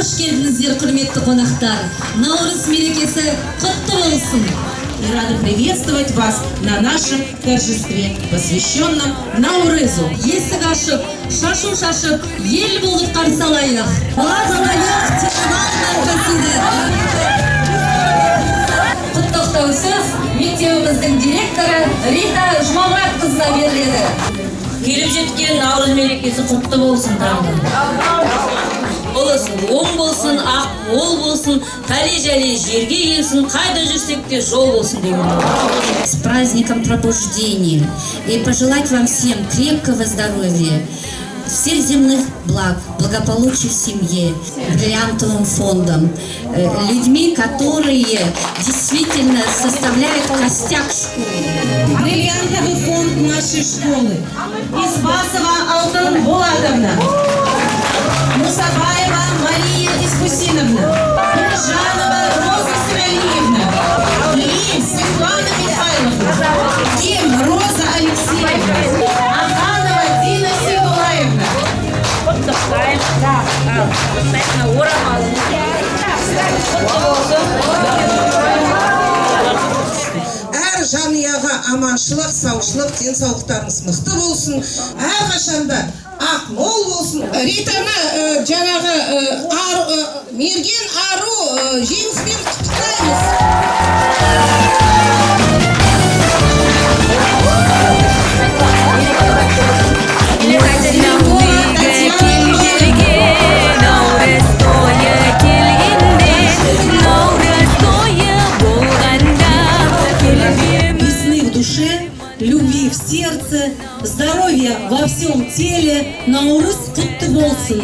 Қош келдіңіздер, құрметті қонақтар. Наурыз мерекесі құтты болсын. И рады приветствовать вас на нашем торжестве, посвященном Наурызу. Есік ашып, шашу шашып, ел болып қарсы алайық. Құттықтау сөз мектебіміздің директоры Рита Жұмамұратқызына беріледі. Келіп жеткен Наурыз мерекесі құтты болсын, таңғы. Болсын, оң болсын, ақ мол болсын, тали-жали жерге келсін, қайда жүрсек те жол болсын деген. С праздником пробуждения и пожелать вам всем крепкого здоровья, всех земных благ, благополучия в семье, бриллиантовым фондом, людьми, которые действительно составляют костяк школы. Бриллиантовый фонд нашей школы. Испасова Алтын Булатовна, Мусабаева Мария Искусиновна, Жанова Роза Сиралиевна, Ли Светлана Михайловна, Ким Роза Алексеевна, Аханова Дина Сидулаевна. Әр жанұяға аманшылық, саушылық, денсаулықтарыңыз мықты болсын. Әрқашанда ақ мол болсын. Ританы жаңағы мерген ару жеңіспен құттықтаймыз. Любви в сердце, здоровья во всем теле. Наурыз құтты болсын.